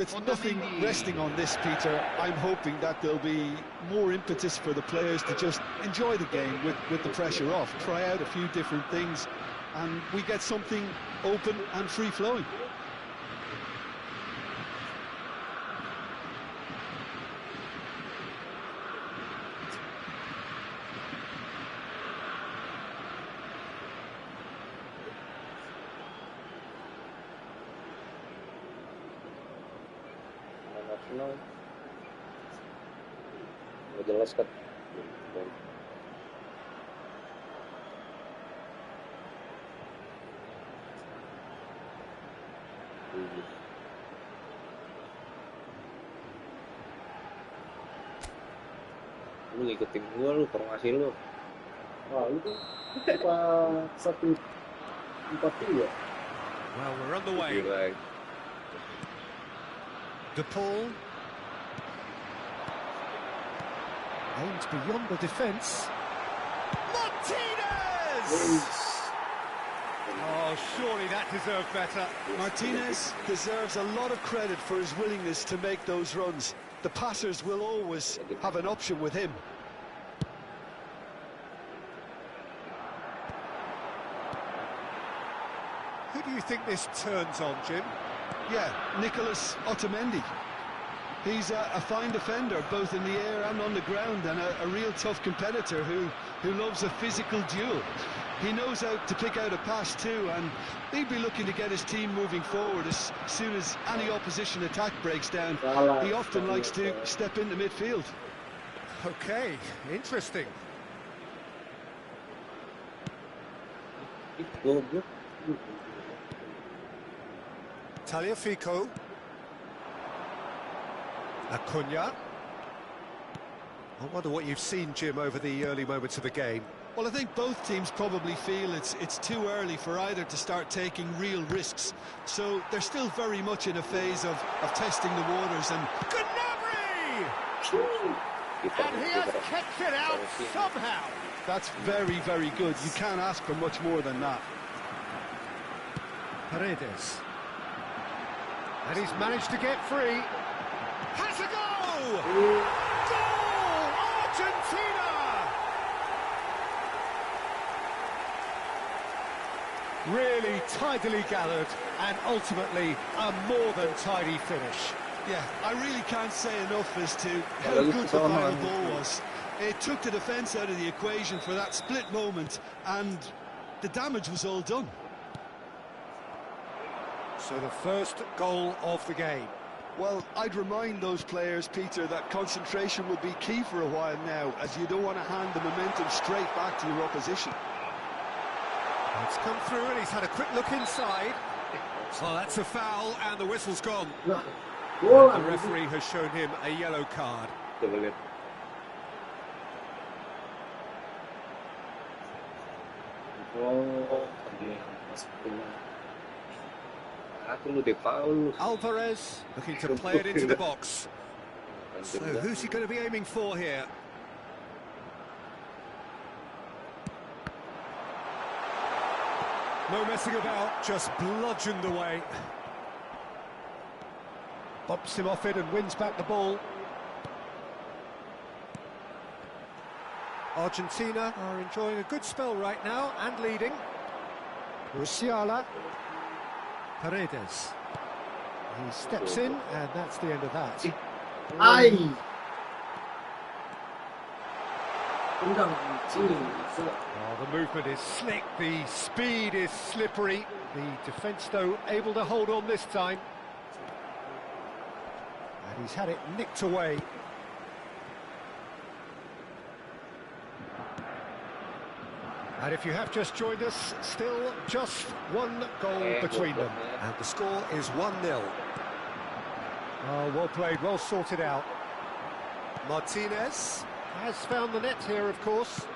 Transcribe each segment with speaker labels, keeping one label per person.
Speaker 1: It's nothing resting on this, Peter. I'm hoping that there'll be more impetus for the players to just enjoy the game with the pressure off, try out a few different things, and we get something open and free-flowing.
Speaker 2: Nasional nggak jelas kan. Lu ngikutin gua lu formasi lu.
Speaker 3: Wah, itu apa 1-4-2.
Speaker 4: Well, we're on the way.
Speaker 2: Right.
Speaker 4: De Paul. Aims beyond the defence. Martinez! Oh, surely that deserved better.
Speaker 1: Martinez deserves a lot of credit for his willingness to make those runs. The passers will always have an option with him.
Speaker 4: Who do you think this turns on, Jim?
Speaker 1: Yeah, Nicholas Otamendi. He's a fine defender, both in the air and on the ground, and a real tough competitor who loves a physical duel. He knows how to pick out a pass too, and he'd be looking to get his team moving forward as soon as any opposition attack breaks down. He often likes to step into midfield.
Speaker 4: Okay, interesting. Tagliafico. Acuna. I wonder what you've seen, Jim, over the early moments of the game.
Speaker 1: Well, I think both teams probably feel it's too early for either to start taking real risks. So they're still very much in a phase of testing the waters. And
Speaker 4: Gnabry! And he has kept it out somehow.
Speaker 1: That's very, very good. You can't ask for much more than that.
Speaker 4: Paredes. And he's managed to get free. Has a go! Goal! Argentina! Really tidily gathered, and ultimately a more than tidy finish.
Speaker 1: Yeah, I really can't say enough as to how good the final ball was. It took the defence out of the equation for that split moment, and the damage was all done.
Speaker 4: So the first goal of the game.
Speaker 1: Well, I'd remind those players, Peter, that concentration will be key for a while now, as you don't want to hand the momentum straight back to your opposition.
Speaker 4: It's come through and he's had a quick look inside. Well, that's a foul and the whistle's gone. And the referee has shown him a yellow card. Alvarez looking to play it into the box. So who's he going to be aiming for here? No messing about, just bludgeoned away. Bumps him off it and wins back the ball. Argentina are enjoying a good spell right now and leading. Musiala. Paredes. He steps in, and that's the end of that.
Speaker 3: Aye.
Speaker 4: Oh, the movement is slick, the speed is slippery. The defence, though, able to hold on this time. And he's had it nicked away. And if you have just joined us, still just one goal between them. And the score is 1-0. Oh, well played, well sorted out. Martinez has found the net here, of course.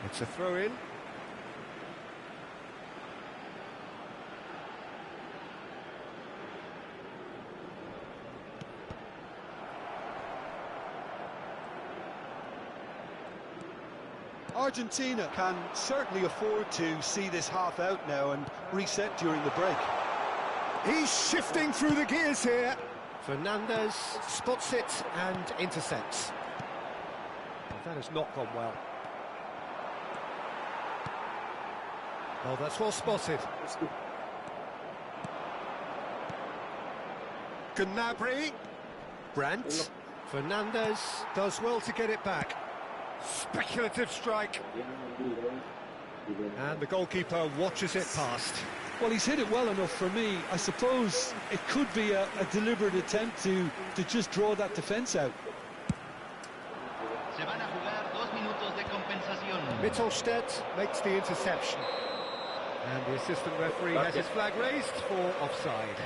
Speaker 4: It's a throw-in.
Speaker 1: Argentina can certainly afford to see this half out now and reset during the break.
Speaker 4: He's shifting through the gears here. Fernandez spots it and intercepts. Well, that has not gone well. Oh, that's well spotted. Gnabry. Brandt. Fernandez does well to get it back. Speculative strike. And the goalkeeper watches it past.
Speaker 1: Well, he's hit it well enough for me. I suppose it could be a deliberate attempt to just draw that defence out.
Speaker 5: Se van a jugar 2 minutos de compensación.
Speaker 4: Mittelstedt makes the interception. And the assistant referee has his flag raised for offside.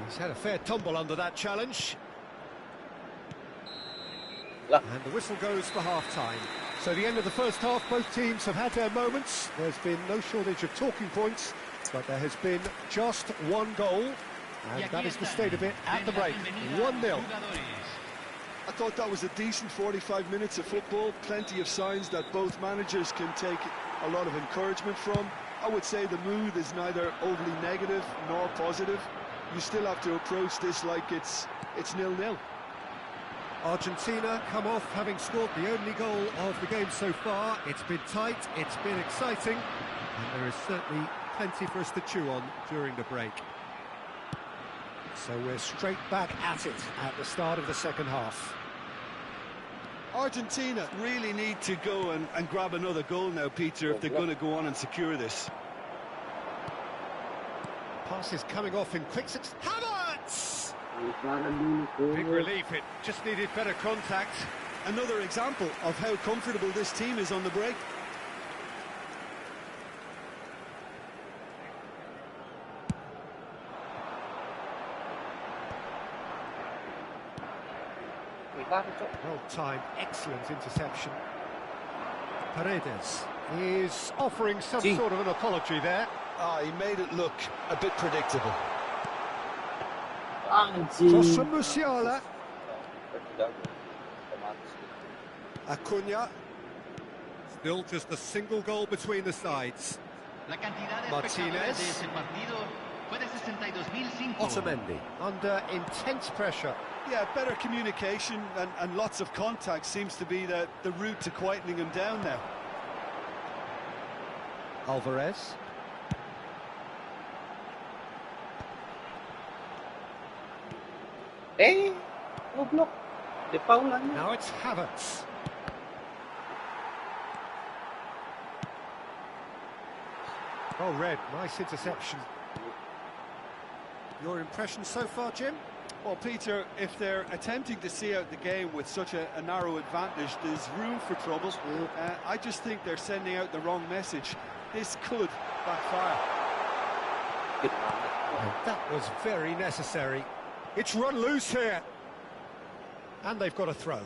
Speaker 4: He's had a fair tumble under that challenge. And the whistle goes for half-time. So the end of the first half, both teams have had their moments. There's been no shortage of talking points, but there has been just one goal, and that is the state of it at the break. 1-0.
Speaker 1: I thought that was a decent 45 minutes of football. Plenty of signs that both managers can take a lot of encouragement from. I would say the mood is neither overly negative nor positive. You still have to approach this like it's 0-0.
Speaker 4: Argentina come off having scored the only goal of the game so far. It's been tight, it's been exciting, and there is certainly plenty for us to chew on during the break. So we're straight back at it at the start of the second half.
Speaker 1: Argentina really need to go and grab another goal now, Peter, if they're going to go on and secure this.
Speaker 4: Pass is coming off in quick succession. Havertz! Big relief, it just needed better contact.
Speaker 1: Another example of how comfortable this team is on the break.
Speaker 4: Well timed, excellent interception. Paredes is offering some sort of an apology there.
Speaker 1: He made it look a bit predictable.
Speaker 4: José Musiala. Acuna. Still just a single goal between the sides.
Speaker 5: La cantidad de
Speaker 4: Martinez.
Speaker 5: espectadores de ese partido fue de 62.005.
Speaker 4: Otamendi under intense pressure.
Speaker 1: Yeah, better communication and lots of contact seems to be the route to quietening him down now.
Speaker 4: Alvarez.
Speaker 2: No block. De Paula.
Speaker 4: Now it's Havertz. Oh, Red, nice interception. Your impression so far, Jim?
Speaker 1: Well, Peter, if they're attempting to see out the game with such a narrow advantage, there's room for trouble. I just think they're sending out the wrong message. This could backfire.
Speaker 4: That was very necessary. It's run loose here. And they've got a throw.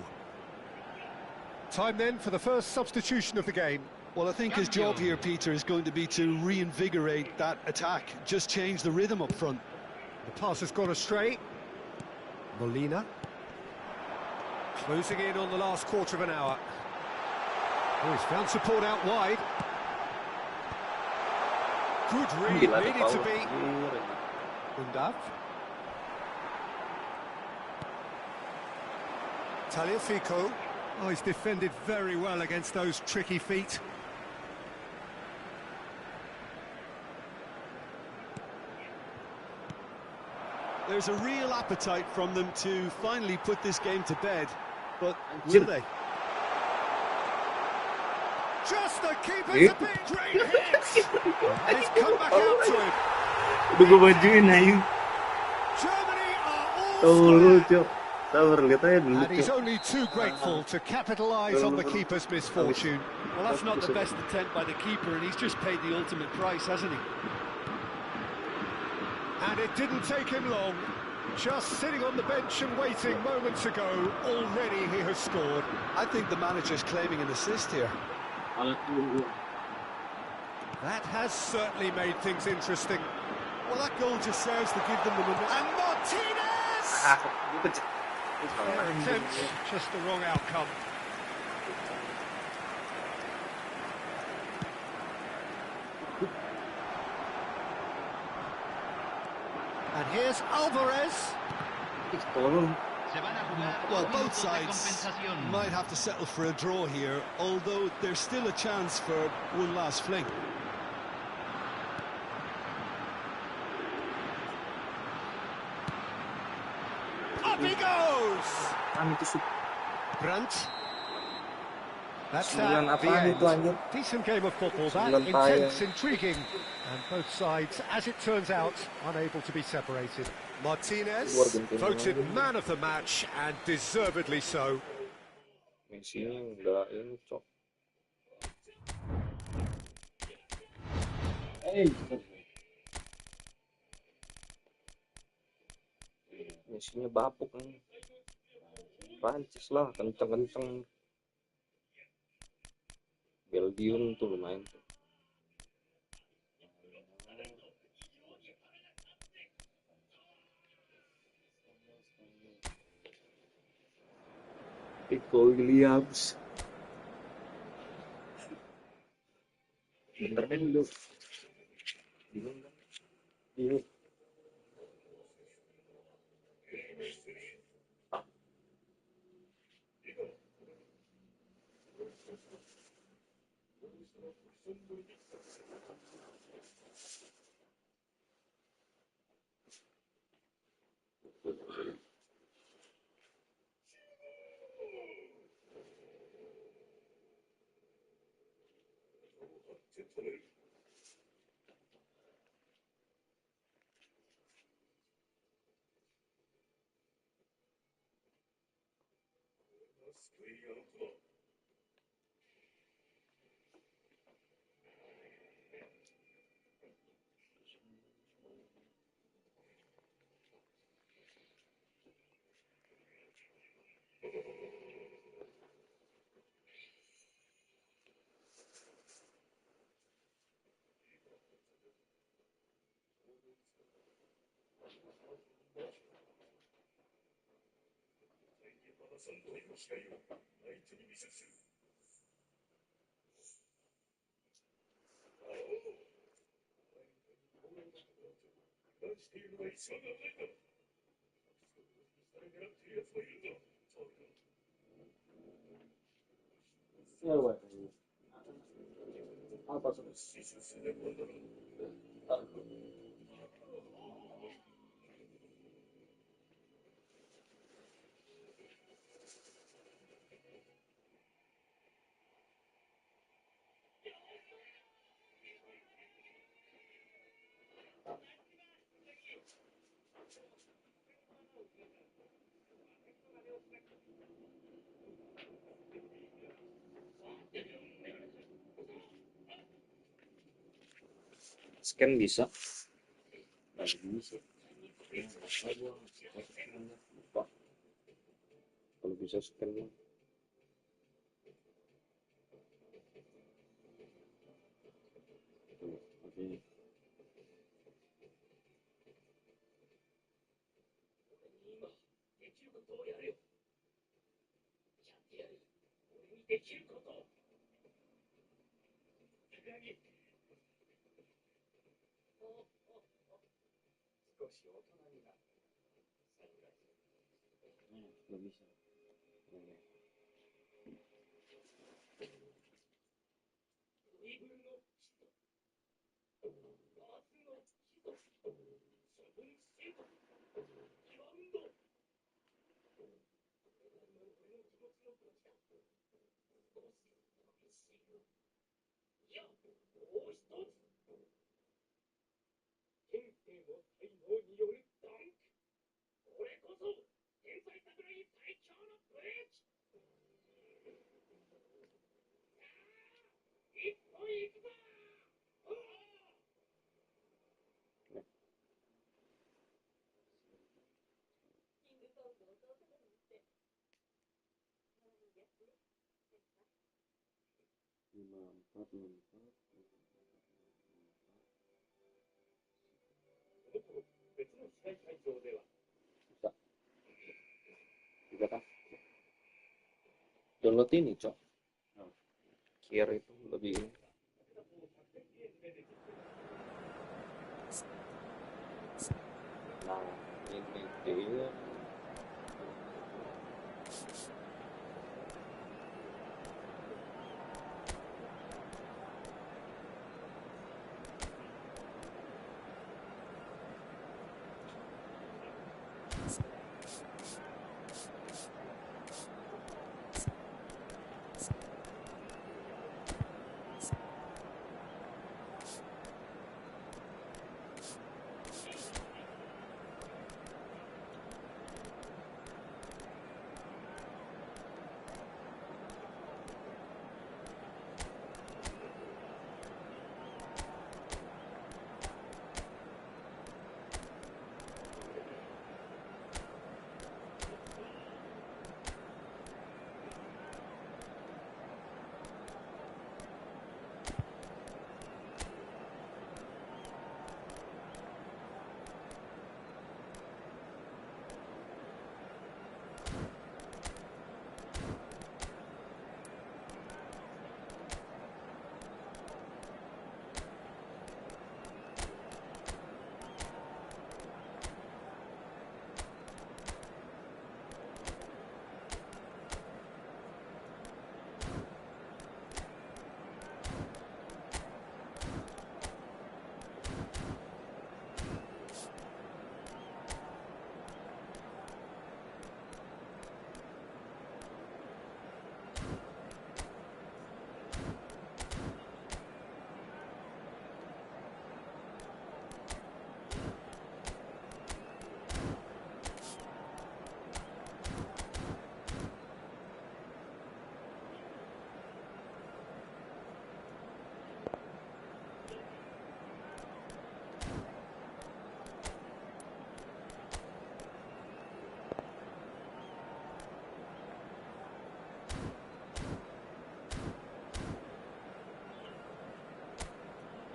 Speaker 4: Time then for the first substitution of the game.
Speaker 1: Well, I think his job here, Peter, is going to be to reinvigorate that attack. Just change the rhythm up front.
Speaker 4: The pass has gone astray. Molina. Closing in on the last quarter of an hour. Oh, he's found support out wide. Good read, needed to be. Undav. Tagliafico. Oh, he's defended very well against those tricky feet.
Speaker 1: There's a real appetite from them to finally put this game to bed, but will they?
Speaker 4: Just the keeper's a bit great hit! And he's come back out to him. Germany are all square. And he's only too grateful to capitalise on the keeper's misfortune.
Speaker 1: Well, that's not the best attempt by the keeper, and he's just paid the ultimate price, hasn't he?
Speaker 4: And it didn't take him long. Just sitting on the bench and waiting moments ago, already he has scored.
Speaker 1: I think the manager's claiming an assist here.
Speaker 4: That has certainly made things interesting.
Speaker 1: Well, that goal just serves to give them the momentum.
Speaker 4: And Martinez! Their attempt, just the wrong outcome. And here's Alvarez.
Speaker 5: Se van a jugar
Speaker 1: Well,
Speaker 5: 2
Speaker 1: both
Speaker 5: minutos de
Speaker 1: sides
Speaker 5: compensación.
Speaker 1: might have to settle for a draw here, although there's still a chance for one last fling.
Speaker 4: Up he goes! Brandt. That's the end. Decent game of football, that. Intense, intriguing. And both sides, as it turns out, unable to be separated.
Speaker 6: Martinez voted man of the match, and deservedly so.
Speaker 7: Messi-nya nggak ini cok. Messi-nya bapuk nih. Prancis lah, kenceng-kenceng. Belgium tuh lumayan tuh. Rico Williams. Bener kan lu? Bingung kan? Iya. Apa tuh? Scan bisa. Kalau bisa scan mah. Oke. Nggak bisa. Lima empat.
Speaker 5: menurut ini, Cok. Kiri itu lebih nah, ini dia.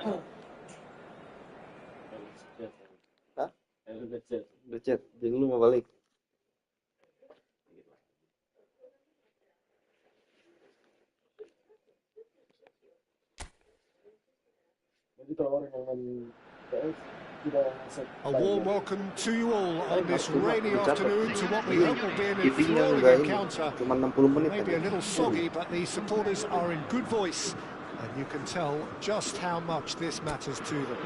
Speaker 2: Hah?
Speaker 5: Udah chat, jadi lu mau balik.
Speaker 3: Jadi kalau orang yang main PS tidak masuk.
Speaker 6: A warm welcome to you all on this rainy afternoon to what we hope will be an
Speaker 5: Intinya
Speaker 6: enthralling
Speaker 5: enggak ini,
Speaker 6: encounter.
Speaker 5: cuma 60 menit
Speaker 6: Maybe
Speaker 5: tadi.
Speaker 6: a little soggy, but the supporters are in good voice, and you can tell just how much this matters to them.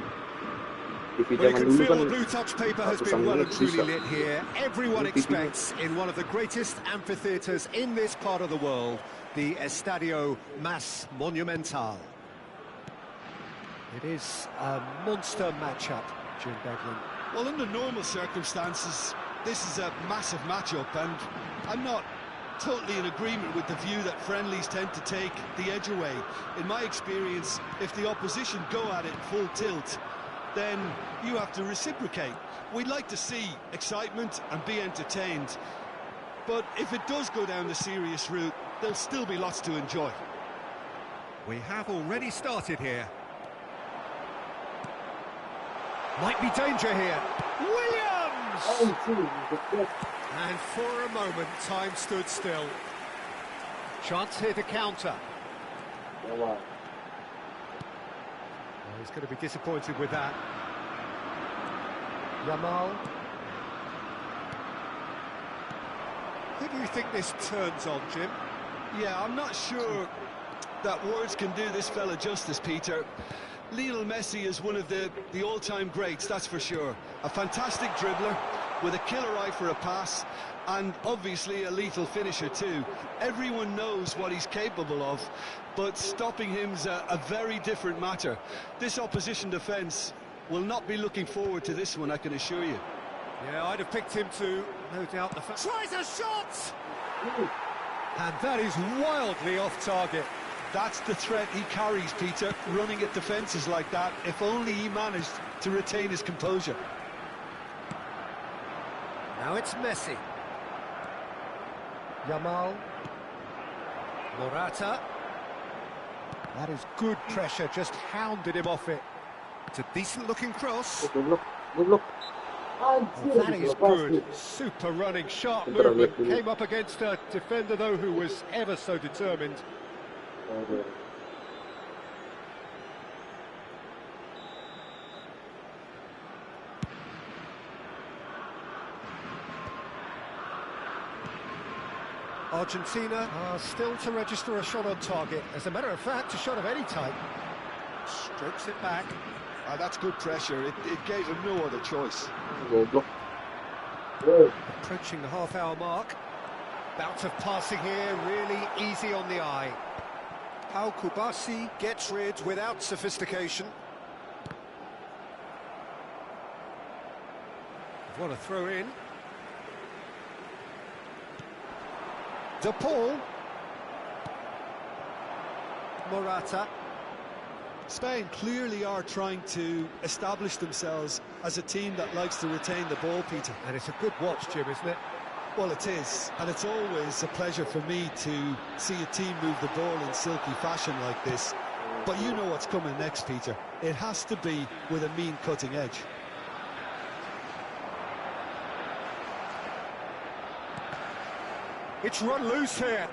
Speaker 5: TV
Speaker 6: Well, you
Speaker 5: zaman
Speaker 6: can
Speaker 5: dulu
Speaker 6: feel
Speaker 5: kan
Speaker 6: the blue touch paper has
Speaker 5: ratusan
Speaker 6: been well and
Speaker 5: menit
Speaker 6: truly
Speaker 5: bisa.
Speaker 6: lit here. Everyone
Speaker 5: Ini TV-nya.
Speaker 6: expects in one of the greatest amphitheatres in this part of the world, the Estadio Mas Monumental. It is a monster matchup, Jim Beglin.
Speaker 1: Well, under normal circumstances, this is a massive matchup, and I'm not totally in agreement with the view that friendlies tend to take the edge away. In my experience, if the opposition go at it full tilt, then you have to reciprocate. We'd like to see excitement and be entertained, but if it does go down the serious route, there'll still be lots to enjoy.
Speaker 4: We have already started here. Might be danger here. Williams!
Speaker 6: And for a moment, time stood still. Chance here to counter.
Speaker 3: Wow.
Speaker 6: Oh, he's going to be disappointed with that. Ramal. Who do you think this turns on, Jim?
Speaker 1: Yeah, I'm not sure that words can do this fella justice, Peter. Lionel Messi is one of the all-time greats, that's for sure. A fantastic dribbler with a killer eye for a pass, and obviously a lethal finisher too. Everyone knows what he's capable of, but stopping him's a very different matter. This opposition defence will not be looking forward to this one, I can assure you.
Speaker 6: Yeah, I'd have picked him too, no doubt. Tries a shot! And that is wildly off target.
Speaker 1: That's the threat he carries, Peter, running at defences like that, if only he managed to retain his composure.
Speaker 6: Now it's Messi. Yamal. Morata. That is good pressure, just hounded him off it. It's a decent-looking cross.
Speaker 5: Goblok, goblok.
Speaker 3: Anjir,
Speaker 6: Well, that is
Speaker 3: lepas
Speaker 6: good.
Speaker 3: nih.
Speaker 6: Super running, sharp
Speaker 5: Betul,
Speaker 6: movement.
Speaker 5: lihat dulu.
Speaker 6: Came up against a defender, though, who was ever so determined.
Speaker 3: Aduh.
Speaker 6: Argentina are still to register a shot on target. As a matter of fact, a shot of any type. Strokes it back.
Speaker 1: That's good pressure. It gave him no other choice.
Speaker 5: Goblok.
Speaker 3: Woi,
Speaker 6: Approaching the half-hour mark. Bout of passing here, really easy on the eye. Pau Kubasi gets rid without sophistication. What a throw in. De Paul. Morata.
Speaker 1: Spain clearly are trying to establish themselves as a team that likes to retain the ball, Peter.
Speaker 6: And it's a good watch, Jim, isn't it?
Speaker 1: Well, it is, and it's always a pleasure for me to see a team move the ball in silky fashion like this. But you know what's coming next, Peter. It has to be with a mean cutting edge.
Speaker 6: It's run loose here.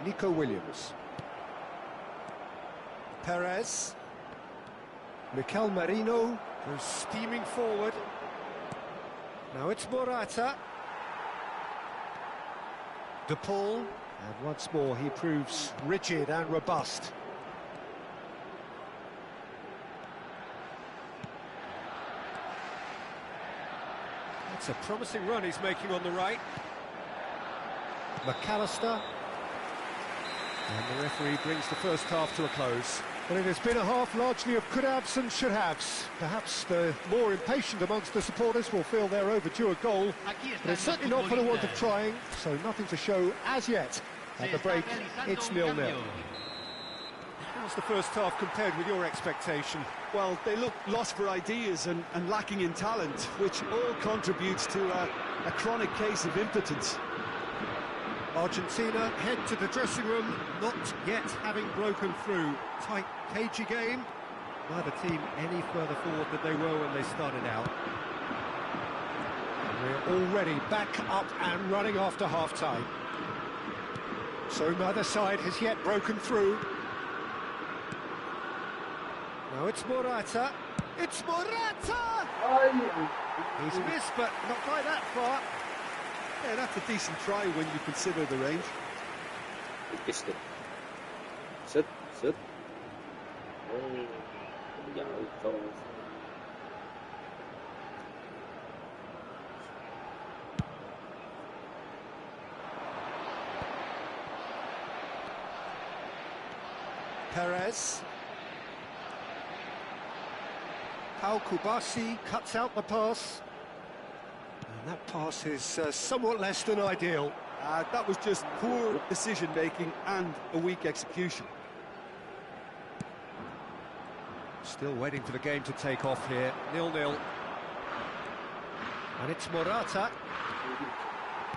Speaker 6: Nico Williams. Perez. Mikel Merino goes steaming forward. Now it's Morata. De Paul. And once more he proves rigid and robust. It's a promising run he's making on the right. McAllister. And the referee brings the first half to a close. Well, it has been a half largely of could-haves and should-haves. Perhaps the more impatient amongst the supporters will feel they're overdue a goal, but it's certainly not for the want of trying, so nothing to show as yet. At the break, it's 0-0. How's the first half compared with your expectation?
Speaker 1: Well, they look lost for ideas and lacking in talent, which all contributes to a chronic case of impotence.
Speaker 6: Argentina head to the dressing room, not yet having broken through. Tight, cagey game. Neither team any further forward than they were when they started out. We're already back up and running after half-time. So neither side has yet broken through. Now it's Morata. It's Morata! He's missed, but not by that far.
Speaker 1: Yeah, that's a decent try when you consider the range.
Speaker 5: Tipis tuh. Set, set. Jauh kau.
Speaker 6: Perez. Pau Kubasi cuts out the pass. And that pass is somewhat less than ideal.
Speaker 1: That was just poor decision-making and a weak execution.
Speaker 6: Still waiting for the game to take off here. 0-0. And it's Morata.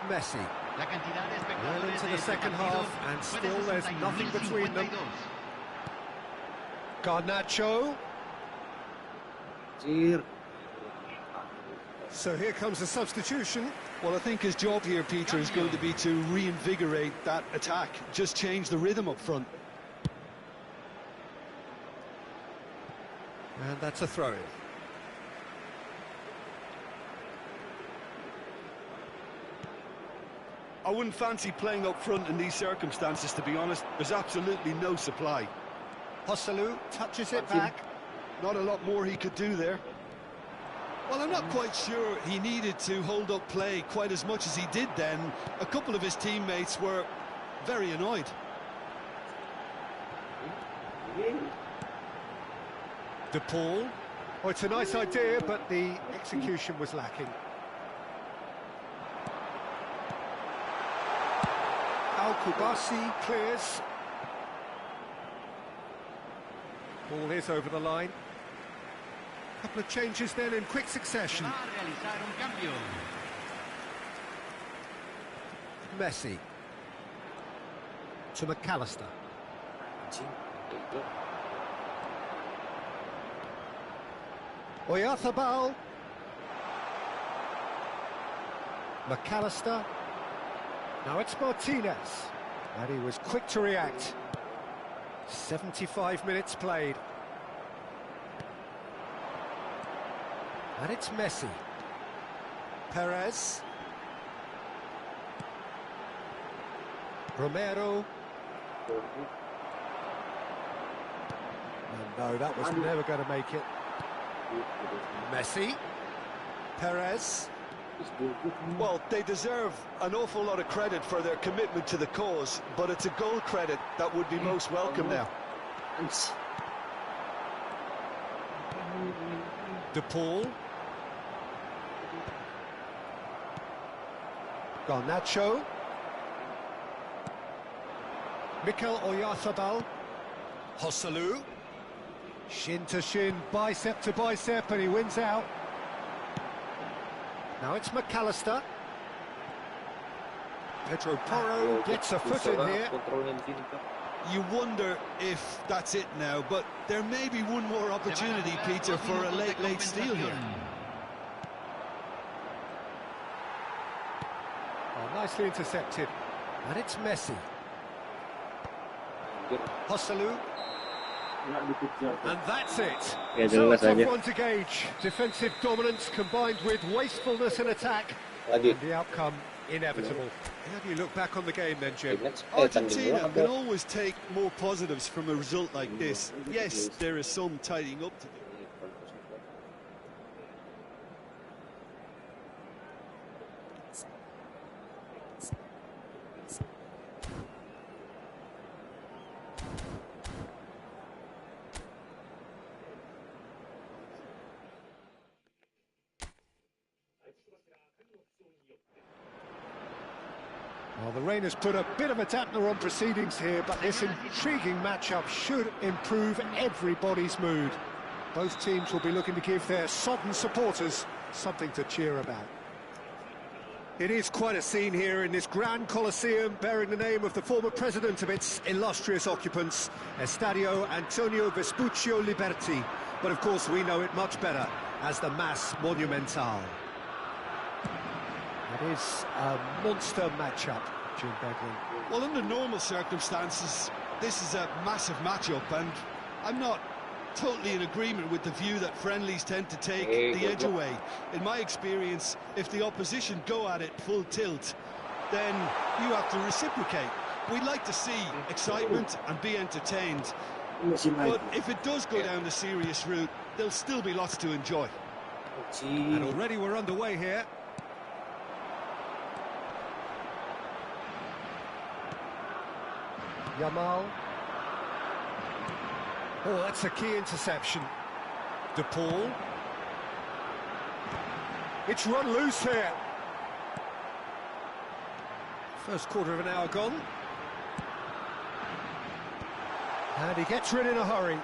Speaker 6: Messi. Well into the second half, and still there's nothing between them. Garnacho.
Speaker 5: Cir.
Speaker 6: So here comes the substitution.
Speaker 1: Well, I think his job here, Peter, is going to be to reinvigorate that attack. Just change the rhythm up front.
Speaker 6: And that's a throw-in.
Speaker 1: I wouldn't fancy playing up front in these circumstances, to be honest. There's absolutely no supply.
Speaker 6: Joselu touches it back.
Speaker 1: Not a lot more he could do there. Well, I'm not quite sure he needed to hold up play quite as much as he did then. A couple of his teammates were very annoyed.
Speaker 6: De Paul. Oh, it's a nice idea, but the execution was lacking. Al Kubasi clears. Ball is over the line. Couple of changes then in quick succession. Messi. To McAllister. Oyarzabal. McAllister. Now it's Martinez. And he was quick to react. 75 minutes played. And it's Messi. Perez. Romero. And no, that was never going to make it. Messi. Perez.
Speaker 1: Well, they deserve an awful lot of credit for their commitment to the cause, but it's a goal credit that would be most welcome now.
Speaker 6: De Paul. Garnacho. Mikel Oyarzabal. Joselu. Shin to shin, bicep to bicep, and he wins out. Now it's McAllister. Pedro Porro gets a foot in here.
Speaker 1: You wonder if that's it now, but there may be one more opportunity, Peter, for a late steal here.
Speaker 6: Oh, nicely intercepted. And it's Messi. Joselu. And that's it.
Speaker 5: Ya,
Speaker 6: So a
Speaker 5: jelas
Speaker 6: tough
Speaker 5: aja.
Speaker 6: one to gauge. Defensive dominance combined with wastefulness in attack.
Speaker 5: Lagi.
Speaker 6: And the outcome inevitable. How do you look back on the game then, Jim?
Speaker 1: Argentina can always take more positives from a result like this. Yes, there is some tidying up to do.
Speaker 6: Well, the rain has put a bit of a dampener on proceedings here, but this intriguing matchup should improve everybody's mood. Both teams will be looking to give their sodden supporters something to cheer about. It is quite a scene here in this grand Coliseum, bearing the name of the former president of its illustrious occupants, Estadio Antonio Vespuccio Liberti. But of course we know it much better as the Mas Monumental. It is a monster matchup, Jim Begley.
Speaker 1: Well, under normal circumstances, this is a massive matchup, and I'm not totally in agreement with the view that friendlies tend to take the edge away. In my experience, if the opposition go at it full tilt, then you have to reciprocate. We'd like to see excitement and be entertained, but if it does go down the serious route, there'll still be lots to enjoy.
Speaker 6: And already we're underway here. Yamal. Oh, that's a key interception. De Paul. It's run loose here. First quarter of an hour gone. And he gets rid in a hurry.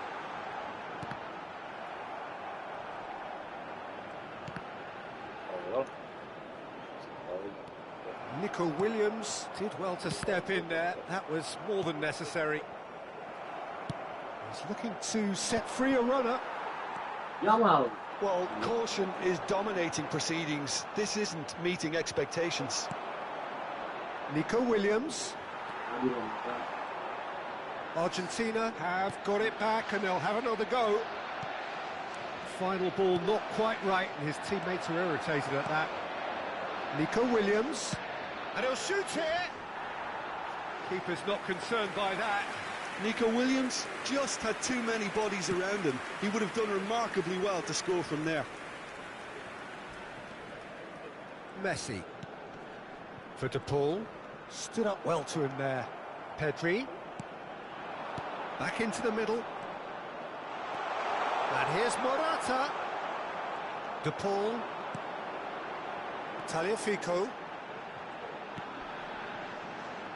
Speaker 6: Nico Williams did well to step in there. That was more than necessary. He's looking to set free a runner.
Speaker 2: Yamal.
Speaker 1: Well, caution is dominating proceedings. This isn't meeting expectations.
Speaker 6: Nico Williams. Argentina have got it back and they'll have another go. Final ball not quite right, and his teammates are irritated at that. Nico Williams. And he'll shoot here. Keeper's not concerned by that.
Speaker 1: Nico Williams just had too many bodies around him. He would have done remarkably well to score from there.
Speaker 6: Messi. For De Paul. Stood up well to him there. Pedri. Back into the middle. And here's Morata. De Paul. Tagliafico.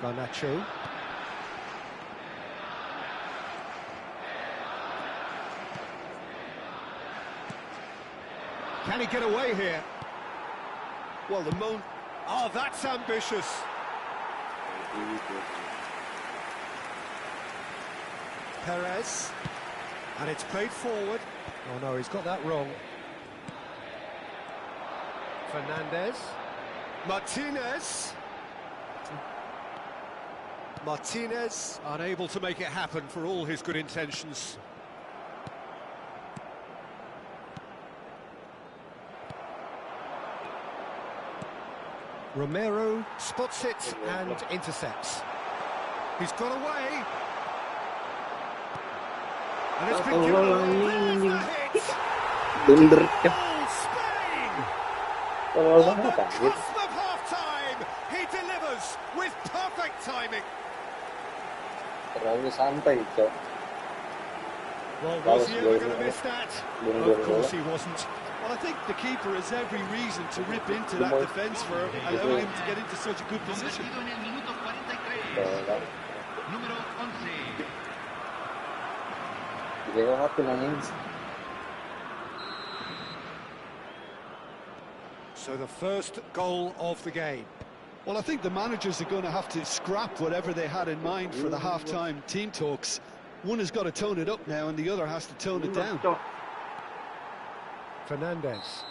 Speaker 6: Garnacho. Can he get away here?
Speaker 1: Well,
Speaker 6: Oh, that's ambitious. Perez. And it's played forward. Oh no, he's got that wrong. Fernandez. Martinez. Martinez unable to make it happen for all his good intentions. Romero spots it and intercepts. He's got away. And it's been given away. There's the hit.
Speaker 5: Bener ya.
Speaker 6: Goal, Spain!
Speaker 5: Tolol
Speaker 6: On the
Speaker 5: banget anjir.
Speaker 6: cusp of half-time, he delivers with perfect timing.
Speaker 5: Terlalu santai, Cok.
Speaker 6: Well,
Speaker 5: That
Speaker 6: was
Speaker 5: was
Speaker 6: he ever
Speaker 5: good,
Speaker 6: going to
Speaker 5: wasn't
Speaker 6: miss
Speaker 5: it?
Speaker 6: that?
Speaker 5: Belum
Speaker 6: Of
Speaker 5: gol
Speaker 6: course
Speaker 5: bola.
Speaker 6: he wasn't.
Speaker 1: Well, I think the keeper has every reason to rip into that defence for allowing him to get into such a good position.
Speaker 8: Convertido en el minuto 43.
Speaker 5: Bola.
Speaker 8: Número 11.
Speaker 5: Llegó rápido nangis.
Speaker 6: So the first goal of the game.
Speaker 1: Well, I think the managers are going to have to scrap whatever they had in mind for the half-time team talks. One has got to tone it up now and the other has to tone it down.
Speaker 6: Fernandez.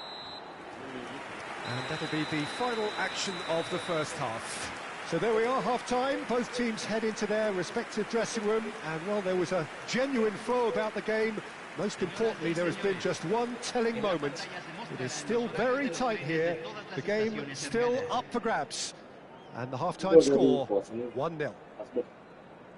Speaker 6: And that'll be the final action of the first half. So there we are, half-time. Both teams head into their respective dressing room. And, well, there was a genuine flow about the game. Most importantly, there has been just one telling moment. It is still very tight here. The game still up for grabs. And the half-time score, 1-0.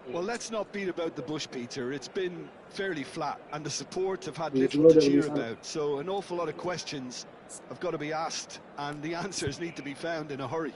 Speaker 1: Well, let's not beat about the bush, Peter. It's been fairly flat and the support have had little to cheer about. So an awful lot of questions have got to be asked and the answers need to be found in a hurry.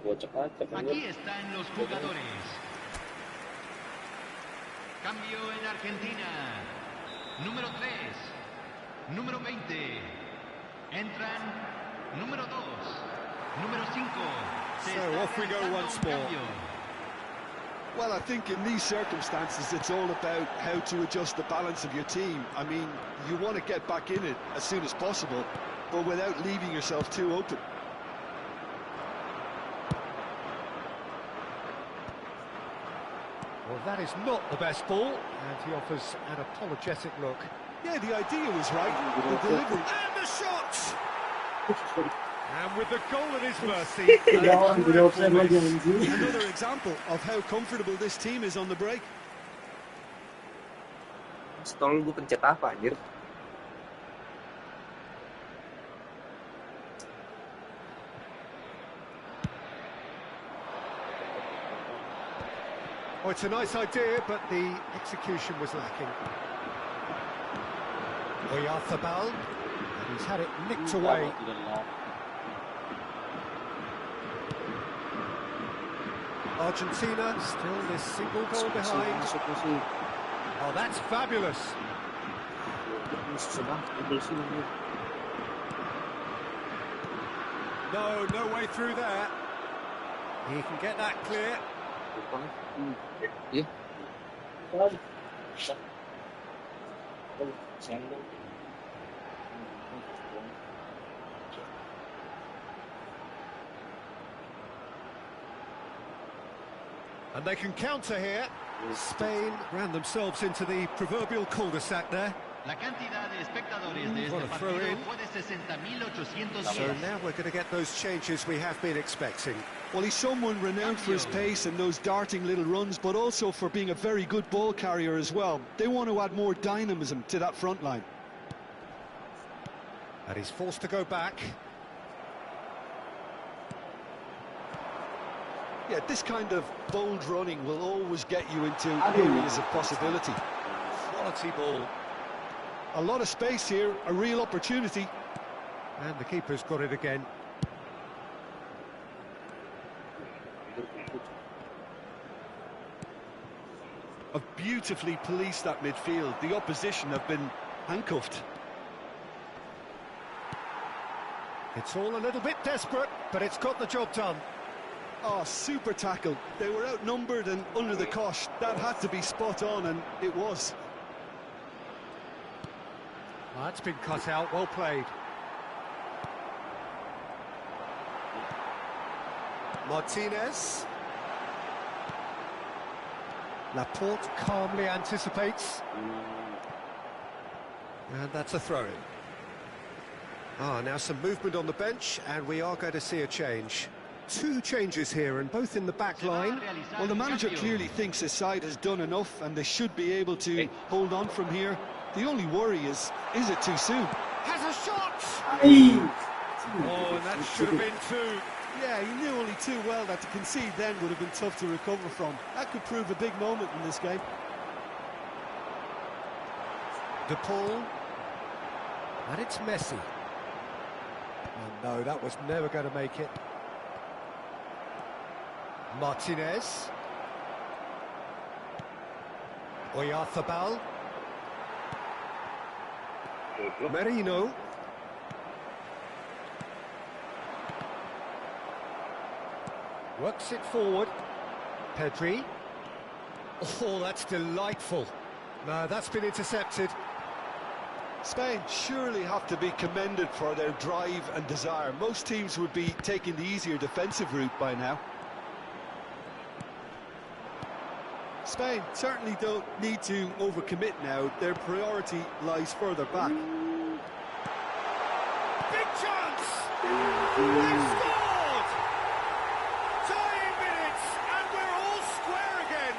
Speaker 8: Aquí están los jugadores. Cambio en Argentina. Número 3. Número 20. Entran número 2. Número 5.
Speaker 6: So off we go once more.
Speaker 1: Well, I think in these circumstances, it's all about how to adjust the balance of your team. I mean, you want to get back in it as soon as possible, but without leaving yourself too open.
Speaker 6: Well, that is not the best ball, and he offers an apologetic look.
Speaker 1: Yeah, the idea was right, the delivery.
Speaker 6: And the shot! And with the goal at his mercy,
Speaker 1: Another example of how comfortable this team is on the break.
Speaker 5: Stol gue pencet apa anjir?
Speaker 6: Oh, it's a nice idea, but the execution was lacking. Oyarzabal, and he's had it nicked away. Argentina still this single goal behind. Oh, that's fabulous. No way through there. He can get that clear.
Speaker 5: Iya.
Speaker 6: And they can counter here. Spain ran themselves into the proverbial cul-de-sac there.
Speaker 8: La cantidad de espectadores de
Speaker 6: What
Speaker 8: este
Speaker 6: a throw
Speaker 8: partido
Speaker 6: in.
Speaker 8: fue de 60.810.
Speaker 6: So now we're going to get those changes we have been expecting.
Speaker 1: Well, he's someone renowned for his pace and those darting little runs, but also for being a very good ball carrier as well. They want to add more dynamism to that front line.
Speaker 6: And he's forced to go back.
Speaker 1: Yeah, this kind of bold running will always get you into areas of possibility.
Speaker 6: Quality ball.
Speaker 1: A lot of space here, a real opportunity.
Speaker 6: And the keeper's got it again.
Speaker 1: Have beautifully policed that midfield. The opposition have been handcuffed.
Speaker 6: It's all a little bit desperate, but it's got the job done.
Speaker 1: Oh, super tackle. They were outnumbered and under the cosh. That had to be spot on, and it was.
Speaker 6: That's been cut out, well played. Martinez. Laporte calmly anticipates. And that's a throw-in. Now some movement on the bench, and we are going to see a change. Two changes here, and both in the back line.
Speaker 1: Well, the manager clearly thinks his side has done enough, and they should be able to hold on from here. The only worry is it too soon?
Speaker 6: Has a shot! Oh, and that should have been two.
Speaker 1: Yeah, he knew only too well that to concede then would have been tough to recover from. That could prove a big moment in this game.
Speaker 6: De Paul. And it's Messi. Oh, no, that was never going to make it. Martinez. Oyarzabal. Merino. Works it forward. Pedri. Oh, that's delightful. No, that's been intercepted.
Speaker 1: Spain surely have to be commended for their drive and desire. Most teams would be taking the easier defensive route by now. Spain certainly don't need to overcommit now. Their priority lies further back.
Speaker 6: Big chance! They've scored! Tying minutes, and we're all square again.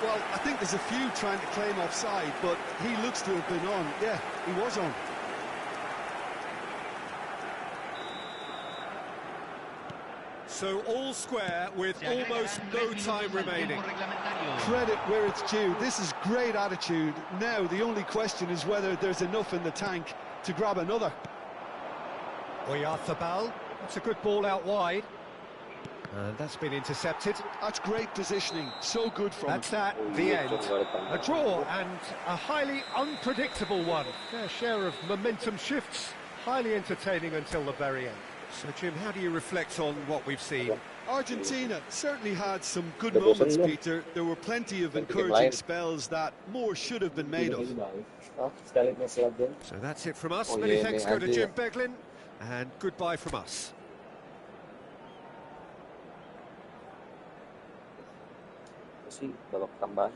Speaker 1: Well, I think there's a few trying to claim offside, but he looks to have been on. Yeah, he was on.
Speaker 6: So all square with almost no time remaining.
Speaker 1: Credit where it's due. This is great attitude. Now the only question is whether there's enough in the tank to grab another.
Speaker 6: Oyarzabal. That's a good ball out wide. And that's been intercepted.
Speaker 1: That's great positioning. So good from him.
Speaker 6: That's at the end. A draw, and a highly unpredictable one. Fair share of momentum shifts. Highly entertaining until the very end. So, Jim, how do you reflect on what we've seen?
Speaker 1: Argentina certainly had some good moments, Peter. There were plenty of encouraging spells that more should have been made of.
Speaker 6: So that's it from us. Many thanks go to Jim Beglin, and goodbye from us.
Speaker 5: Sih babak tambahan.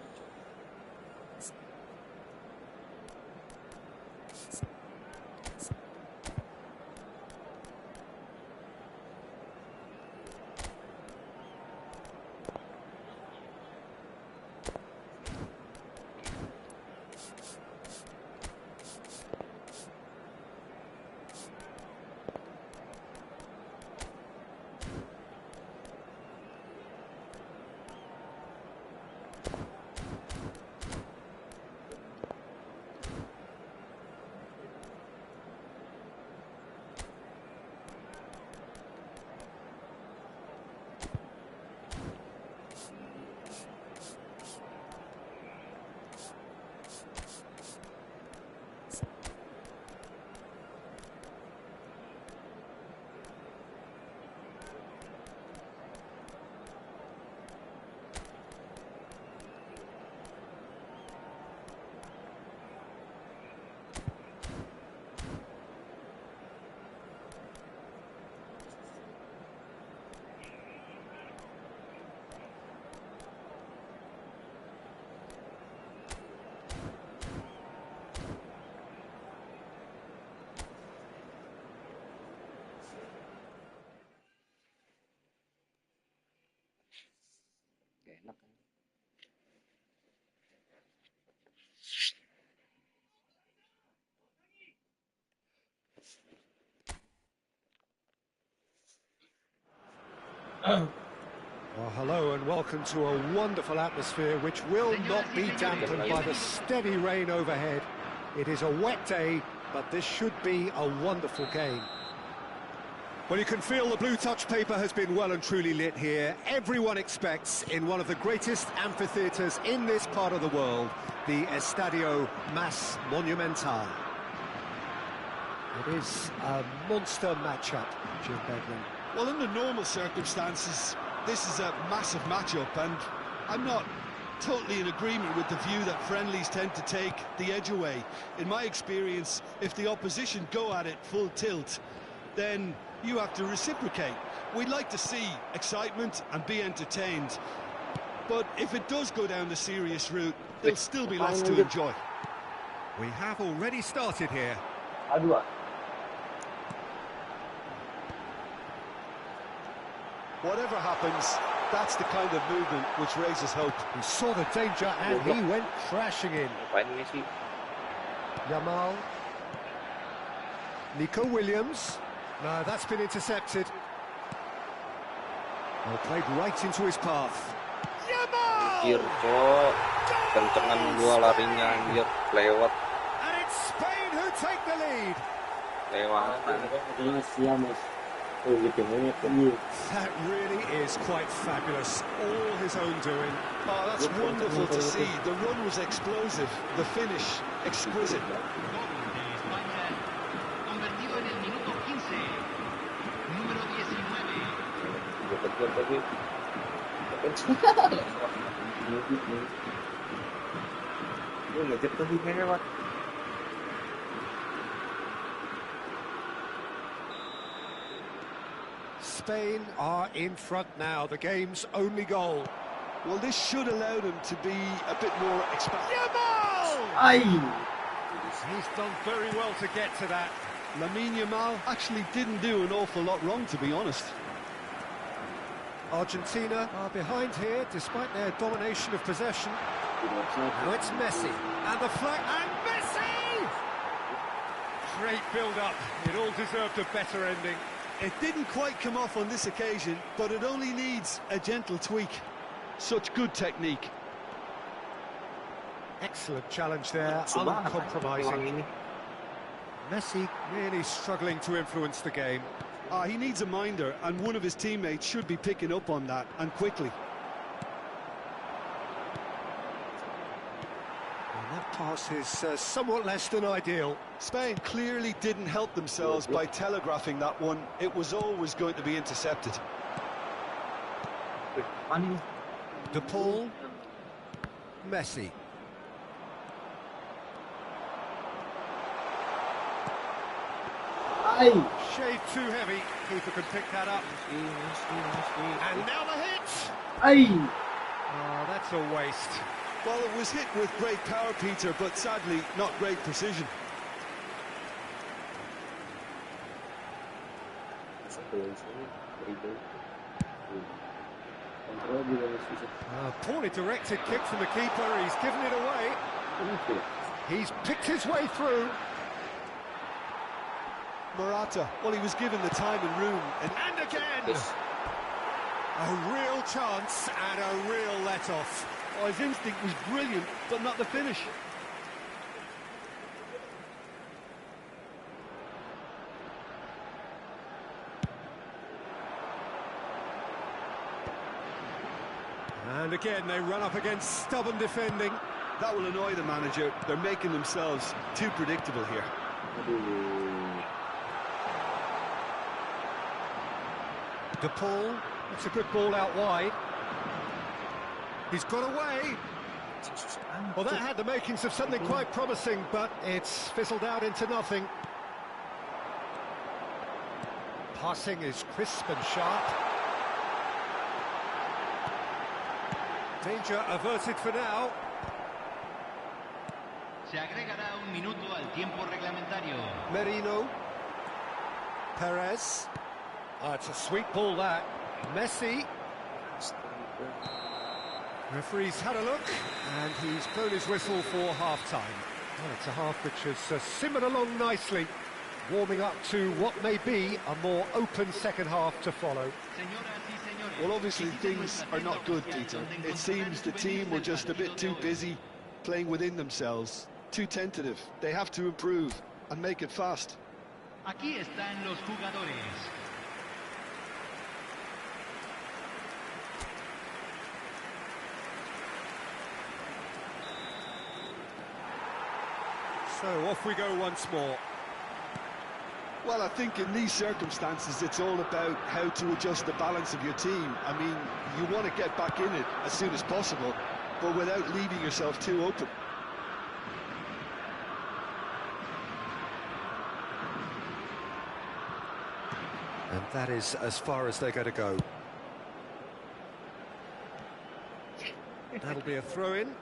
Speaker 5: enak.
Speaker 6: Well, hello and welcome to a wonderful atmosphere which will not be dampened by the steady rain overhead. It is a wet day, but this should be a wonderful game. Well, you can feel the blue touch paper has been well and truly lit here. Everyone expects, in one of the greatest amphitheatres in this part of the world, the Estadio Mas Monumental. It is a monster matchup, Jim Bedlam.
Speaker 1: Well, under normal circumstances, this is a massive matchup, and I'm not totally in agreement with the view that friendlies tend to take the edge away. In my experience, if the opposition go at it full tilt, then you have to reciprocate. We'd like to see excitement and be entertained, but if it does go down the serious route, there'll still be lots to enjoy.
Speaker 4: We have already started here.
Speaker 3: A2.
Speaker 1: Whatever happens, that's the kind of movement which raises hope.
Speaker 6: He saw the danger and he went crashing in.
Speaker 5: Ngapain Messi?
Speaker 6: Yamal. Nico Williams. No, that's been intercepted. Well, played right into his path.
Speaker 5: Anjir,
Speaker 6: Yamal!
Speaker 5: cok. Kencengan gua larinya, anjir. Lewat.
Speaker 6: And it's Spain who take the lead.
Speaker 5: Lewat.
Speaker 6: That really is quite fabulous. All his own doing.
Speaker 1: Oh, that's wonderful to see. The run was explosive, the finish exquisite.
Speaker 8: Gol de España, convertido en el minuto 15. Número 19.
Speaker 5: Gua kejar tadi. Gua ngejar tadi lewat.
Speaker 6: Spain are in front now, the game's only goal.
Speaker 1: Well, this should allow them to be a bit more expansive.
Speaker 6: Yamal! He's done very well to get to that.
Speaker 1: Lamine Yamal actually didn't do an awful lot wrong, to be honest.
Speaker 6: Argentina are behind here, despite their domination of possession. Now it's Messi, and the flag, and Messi! Great build-up, it all deserved a better ending.
Speaker 1: It didn't quite come off on this occasion, but it only needs a gentle tweak. Such good technique.
Speaker 6: Excellent challenge there, uncompromising. Messi really struggling to influence the game.
Speaker 1: He needs a minder, and one of his teammates should be picking up on that, and quickly.
Speaker 6: And that pass is somewhat less than ideal.
Speaker 1: Spain clearly didn't help themselves by telegraphing that one. It was always going to be intercepted.
Speaker 6: De Paul. Messi. Shade too heavy. Keeper could pick that up. And now the hit. Oh, that's a waste.
Speaker 1: Well, it was hit with great power, Peter, but sadly not great precision.
Speaker 6: Poorly directed kick from the keeper. He's given it away. He's picked his way through.
Speaker 1: Morata, well, he was given the time and room.
Speaker 6: And again! A real chance and a real let-off.
Speaker 1: Oh, his instinct was brilliant, but not the finish.
Speaker 6: And again, they run up against stubborn defending.
Speaker 1: That will annoy the manager. They're making themselves too predictable here.
Speaker 6: De Paul, it's a good ball out wide. He's got away. Well, that had the makings of something quite promising, but it's fizzled out into nothing. Passing is crisp and sharp. Danger averted for now.
Speaker 8: Se agregará un minuto al tiempo reglamentario.
Speaker 6: Merino. Perez. Oh, it's a sweet ball, that. Messi.
Speaker 4: Referee's had a look, and he's blown his whistle for half-time. Well, it's a half which has simmered along nicely, warming up to what may be a more open second half to follow.
Speaker 1: Well, obviously things are not good, Peter. It seems the team were just a bit too busy playing within themselves, too tentative. They have to improve and make it fast.
Speaker 8: Aquí están los jugadores.
Speaker 4: So off we go once more.
Speaker 1: Well, I think in these circumstances, it's all about how to adjust the balance of your team. I mean, you want to get back in it as soon as possible, but without leaving yourself too open.
Speaker 6: And that is as far as they're going to go.
Speaker 4: That'll be a throw-in.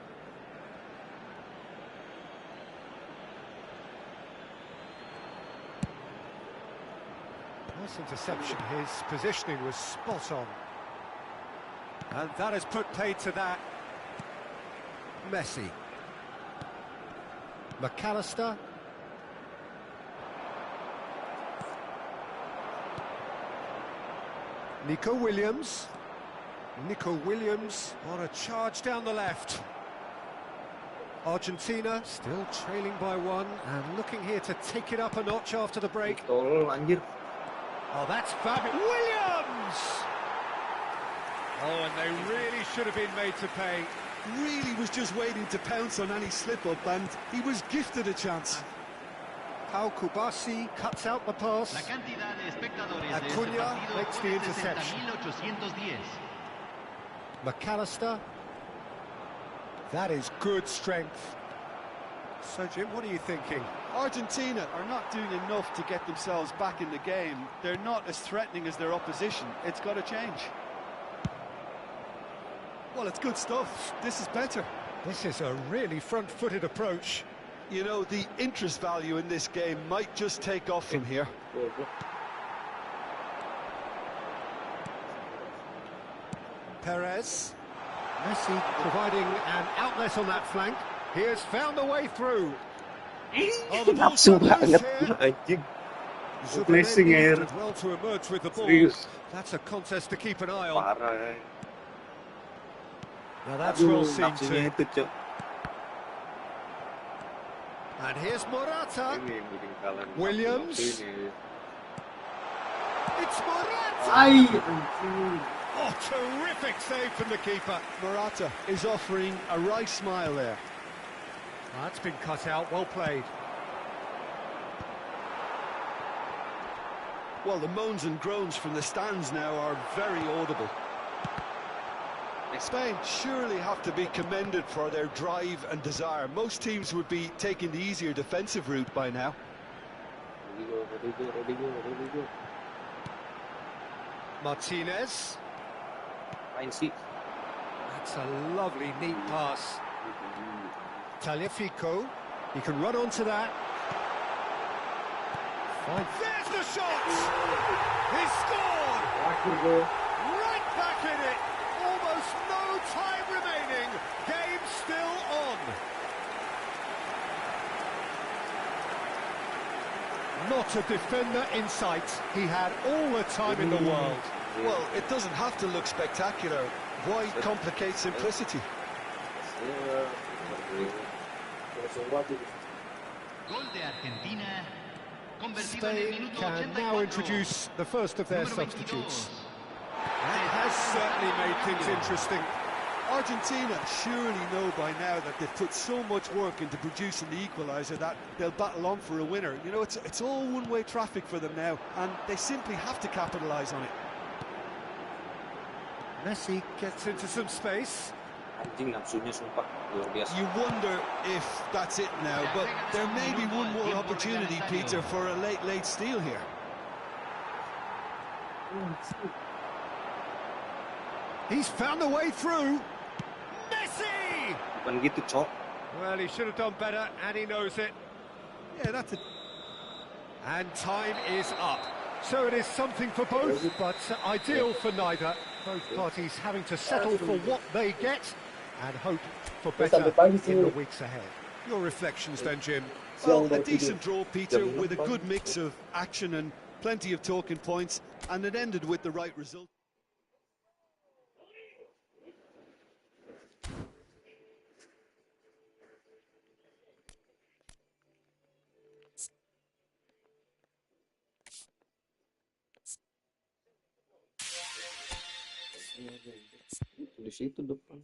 Speaker 4: Nice interception. His positioning was spot on. And that has put paid to that.
Speaker 6: Messi. McAllister. Nico Williams.
Speaker 4: Nico Williams on a charge down the left. Argentina still trailing by one and looking here to take it up a notch after the break.
Speaker 5: Tol, anjir.
Speaker 4: Oh, that's fabulous. Williams! Oh, and they really should have been made to pay.
Speaker 1: Really was just waiting to pounce on any slip-up, and he was gifted a chance.
Speaker 4: Pau Kubasi cuts out the pass.
Speaker 8: La cantidad de espectadores de este
Speaker 4: Acuña
Speaker 8: partido
Speaker 4: makes the
Speaker 8: fue de
Speaker 4: interception.
Speaker 8: 60.810.
Speaker 4: McAllister. That is good strength. So, Jim, what are you thinking?
Speaker 1: Argentina are not doing enough to get themselves back in the game. They're not as threatening as their opposition. It's got to change. Well, it's good stuff. This is better.
Speaker 4: This is a really front-footed approach.
Speaker 1: You know, the interest value in this game might just take off from here.
Speaker 4: Perez. Messi providing an outlet on that flank. He has found a way through. Oh, the ball's
Speaker 5: Nafsu
Speaker 4: got loose
Speaker 5: banget,
Speaker 4: here.
Speaker 5: anjing. Placing air.
Speaker 4: Did well to emerge with the ball.
Speaker 5: Serius.
Speaker 4: That's a contest to keep an eye on.
Speaker 5: Parah, eh.
Speaker 4: Now that's
Speaker 5: Aduh,
Speaker 4: well seen
Speaker 5: nafsunya
Speaker 4: to.
Speaker 5: itu, Cok.
Speaker 4: And here's Morata.
Speaker 5: Ini yang bikin kalian
Speaker 4: Williams.
Speaker 5: nafsu ini.
Speaker 4: It's Morata.
Speaker 2: Ay, anjing.
Speaker 4: Oh, terrific save from the keeper.
Speaker 1: Morata is offering a wry smile there.
Speaker 4: That's been cut out. Well played.
Speaker 1: Well, the moans and groans from the stands now are very audible. Spain surely have to be commended for their drive and desire. Most teams would be taking the easier defensive route by now.
Speaker 5: Rodrigo.
Speaker 4: Martinez.
Speaker 5: Main sih.
Speaker 4: That's a lovely, neat pass. Taliafico. He can run onto that. Fine. There's the shot! He scored! Right back in it! Almost no time remaining. Game still on. Not a defender in sight. He had all the time in the world.
Speaker 1: Well, it doesn't have to look spectacular. Why complicate simplicity?
Speaker 8: Gol de Argentina. Convertido en el
Speaker 4: Spain
Speaker 8: minuto
Speaker 4: can
Speaker 8: 84.
Speaker 4: now introduce the first of their
Speaker 8: Número
Speaker 4: substitutes.
Speaker 8: 22.
Speaker 4: That has certainly made things interesting.
Speaker 1: Argentina surely know by now that they've put so much work into producing the equaliser that they'll battle on for a winner. You know, it's all one-way traffic for them now, and they simply have to capitalise on it.
Speaker 4: Messi gets into some space.
Speaker 5: Anjing nafsunya sumpah luar biasa.
Speaker 1: You wonder if that's it now, but there may be one more opportunity, Peter, for a late steal here.
Speaker 4: He's found a way through. Messi!
Speaker 5: Bukan gitu, Cok.
Speaker 4: Well, he should have done better, and he knows it.
Speaker 1: Yeah, that's it.
Speaker 4: And time is up. So it is something for both, but ideal for neither. Both parties having to settle for what they get.
Speaker 6: and hope for
Speaker 3: Sampai
Speaker 6: better
Speaker 3: pagi sih.
Speaker 6: in the weeks ahead. Your reflections then, Jim?
Speaker 1: Well,
Speaker 3: Siang
Speaker 1: a
Speaker 3: baru tidur.
Speaker 1: decent draw, Peter, with a good mix of action and plenty of talking points, and it ended with the right result.
Speaker 5: Di situ depan.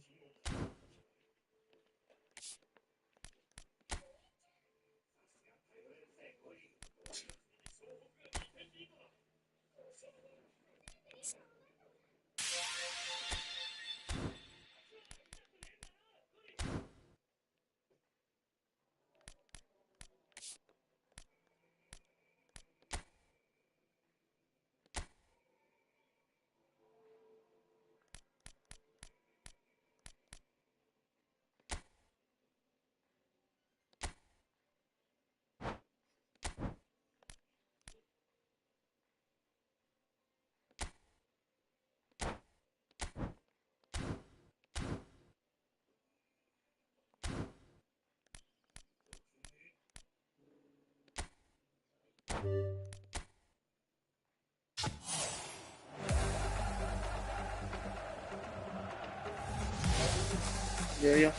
Speaker 7: Iya, iya.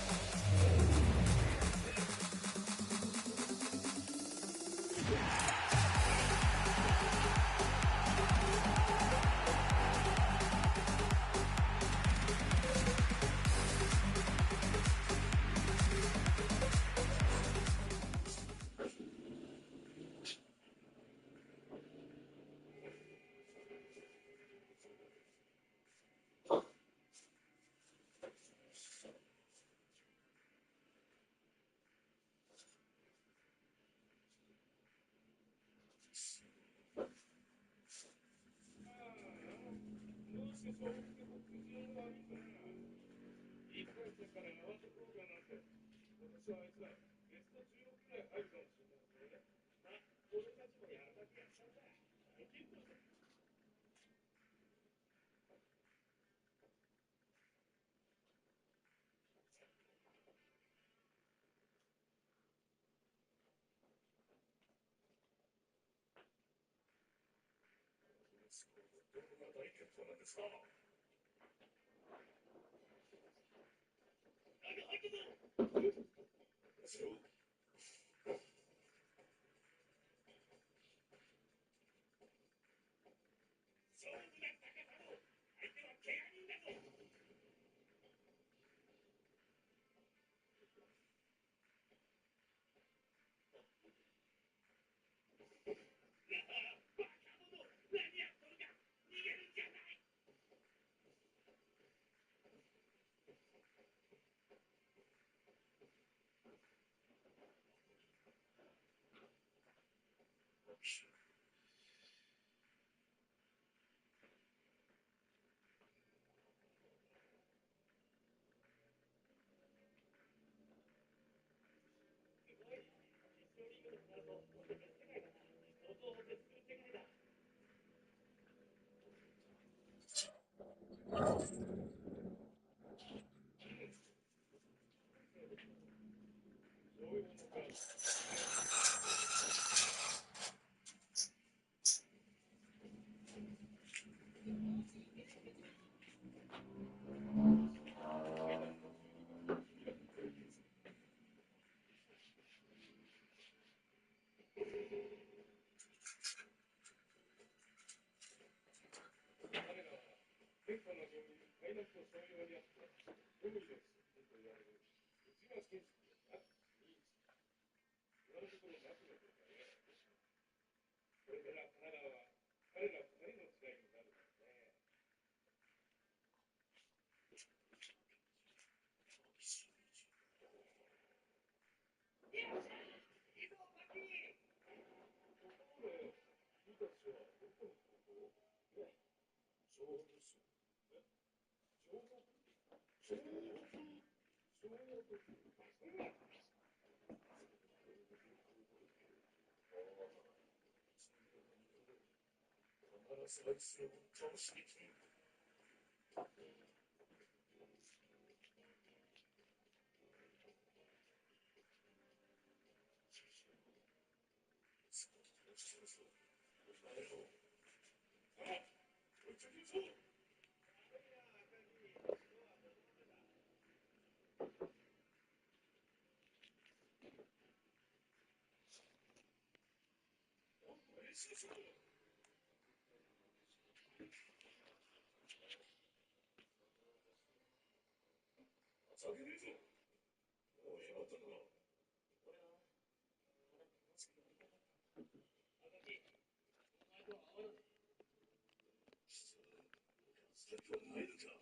Speaker 7: 先はないのか。